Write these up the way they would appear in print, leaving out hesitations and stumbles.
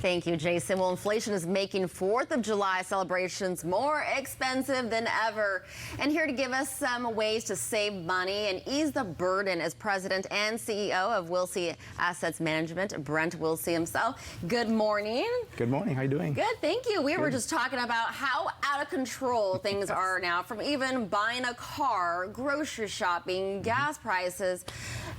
Thank you, Jason. Well, inflation is making 4th of July celebrations more expensive than ever. And here to give us some ways to save money and ease the burden is President and CEO of Wilsey Assets Management, Brent Wilsey himself. Good morning. Good morning. How are you doing? Good, thank you. We were just talking about how out of control things are now, from even buying a car, grocery shopping, gas prices.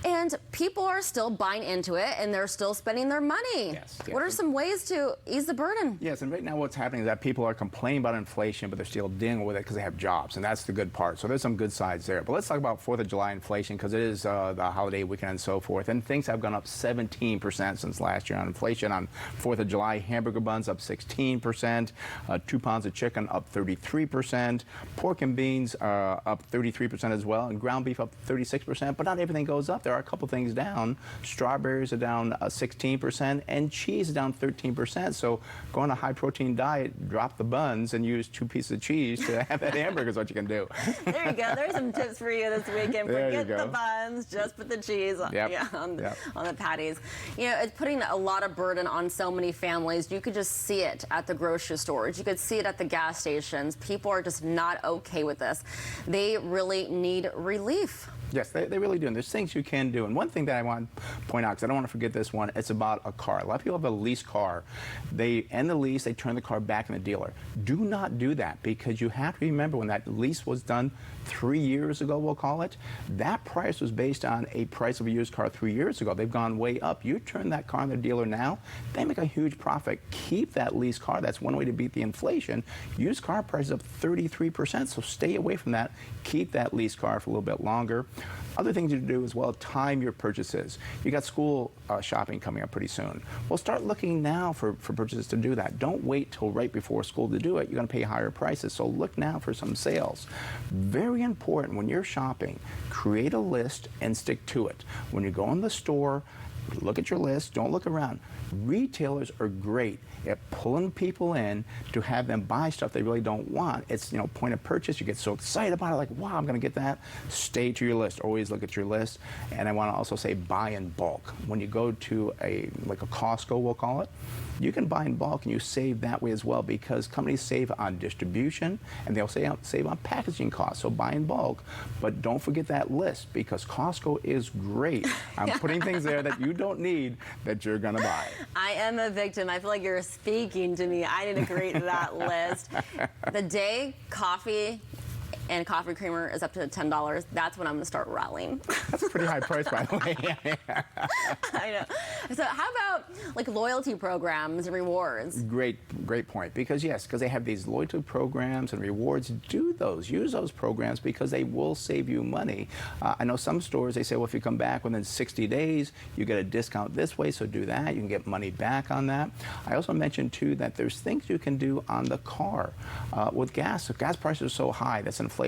And people are still buying into it, and they're still spending their money. Yes. What are some ways to ease the burden? Yes, and right now what's happening is that people are complaining about inflation, but they're still dealing with it because they have jobs, and that's the good part. So there's some good sides there. But let's talk about 4th of July inflation, because it is the holiday weekend and so forth, and things have gone up 17% since last year on inflation. On 4th of July, hamburger buns up 16%, 2 pounds of chicken up 33%, pork and beans are up 33% as well, and ground beef up 36%, but not everything goes up. There are a couple things down. Strawberries are down 16%, and cheese is down 13%. So go on a high protein diet, drop the buns, and use 2 pieces of cheese to have that hamburger is what you can do. There you go. There's some tips for you this weekend. Forget the buns, just put the cheese on the patties. You know, it's putting a lot of burden on so many families. You could just see it at the grocery stores. You could see it at the gas stations. People are just not okay with this. They really need relief. Yes, they really do. And there's things you can do. And one thing that I want to point out, because I don't want to forget this one, it's about a car. A lot of people have a leased car. They end the lease, they turn the car back in the dealer. Do not do that, because you have to remember when that lease was done 3 years ago, we'll call it, that price was based on a price of a used car 3 years ago. They've gone way up. You turn that car in the dealer now, they make a huge profit. Keep that leased car. That's one way to beat the inflation. Used car prices up 33%, so stay away from that. Keep that leased car for a little bit longer. Other things you do as well, time your purchases. You got school shopping coming up pretty soon. Well, start looking now for purchases to do that. Don't wait till right before school to do it. You're going to pay higher prices, so look now for some sales. Very important when you're shopping, create a list and stick to it. When you go in the store, look at your list, don't look around. Retailers are great at pulling people in to have them buy stuff they really don't want. It's, point of purchase. You get so excited about it, like, wow, I'm going to get that. Stay to your list. Always look at your list. And I want to also say buy in bulk. When you go to like a Costco, we'll call it, you can buy in bulk and you save that way as well, because companies save on distribution and they'll save on packaging costs. So buy in bulk, but don't forget that list, because Costco is great. I'm putting things there that you don't need that you're going to buy. I am a victim. I feel like you're speaking to me. I didn't create that list. The day coffee and coffee creamer is up to $10, that's when I'm going to start rallying. That's a pretty high price, by the way. I know. So how about like loyalty programs and rewards? Great point. Because they have these loyalty programs and rewards. Do those. Use those programs, because they will save you money. I know some stores, they say, well, if you come back within 60 days, you get a discount this way, so do that. You can get money back on that. I also mentioned, too, that there's things you can do on the car. With gas, if gas prices are so high, that's inflationary.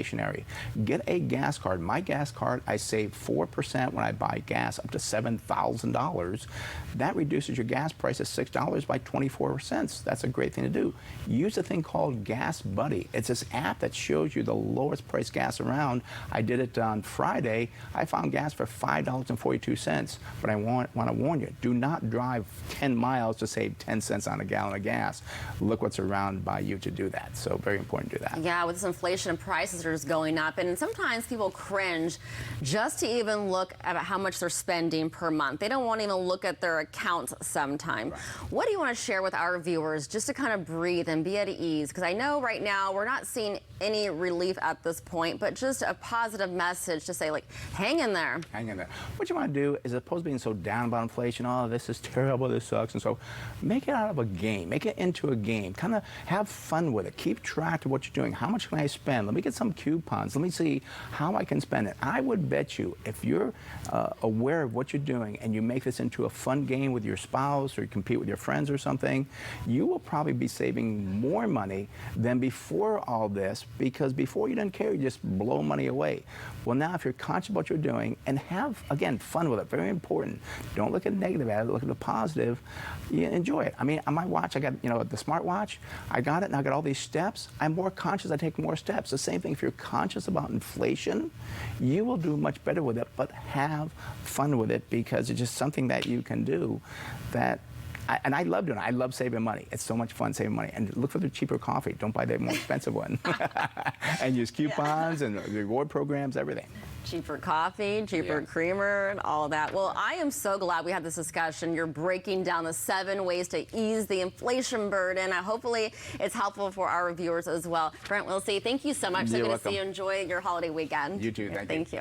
Get a gas card. My gas card, I save 4% when I buy gas up to $7,000. That reduces your gas price of $6 by 24 cents. That's a great thing to do. Use a thing called Gas Buddy. It's this app that shows you the lowest price gas around. I did it on Friday. I found gas for $5.42. But I want to warn you, do not drive 10 miles to save 10 cents on a gallon of gas. Look what's around by you to do that. So very important to do that. Yeah, with this inflation and prices are just going up, and sometimes people cringe just to even look at how much they're spending per month. They don't want to even look at their accounts sometime. Right. What do you want to share with our viewers just to kind of breathe and be at ease? Because I know right now we're not seeing any relief at this point, but just a positive message to say, like, hang in there. Hang in there. What you want to do is, as opposed to being so down about inflation, oh, this is terrible, this sucks, and so make it out of a game. Make it into a game. Kind of have fun with it. Keep track of what you're doing. How much can I spend? Let me get some coupons. Let me see how I can spend it. I would bet you, if you're aware of what you're doing and you make this into a fun game with your spouse, or you compete with your friends or something, you will probably be saving more money than before all this, because before you didn't care, you just blow money away. Well, now if you're conscious of what you're doing and have, again, fun with it, very important. Don't look at the negative at it, look at the positive. You enjoy it. I mean, on my watch, I got, the smartwatch, I got it and I got all these steps. I'm more conscious, I take more steps. The same thing, if you're conscious about inflation, you will do much better with it, but have fun with it, because it's just something that you can do that And I love doing it. I love saving money. It's so much fun saving money. And look for the cheaper coffee. Don't buy the more expensive one. And use coupons and reward programs, everything. Cheaper coffee, cheaper creamer, and all of that. Well, I am so glad we had this discussion. You're breaking down the 7 ways to ease the inflation burden. Hopefully, it's helpful for our viewers as well. Brent, Wilsey, thank you so much. So good to see you. Enjoy your holiday weekend. You too. Thank you.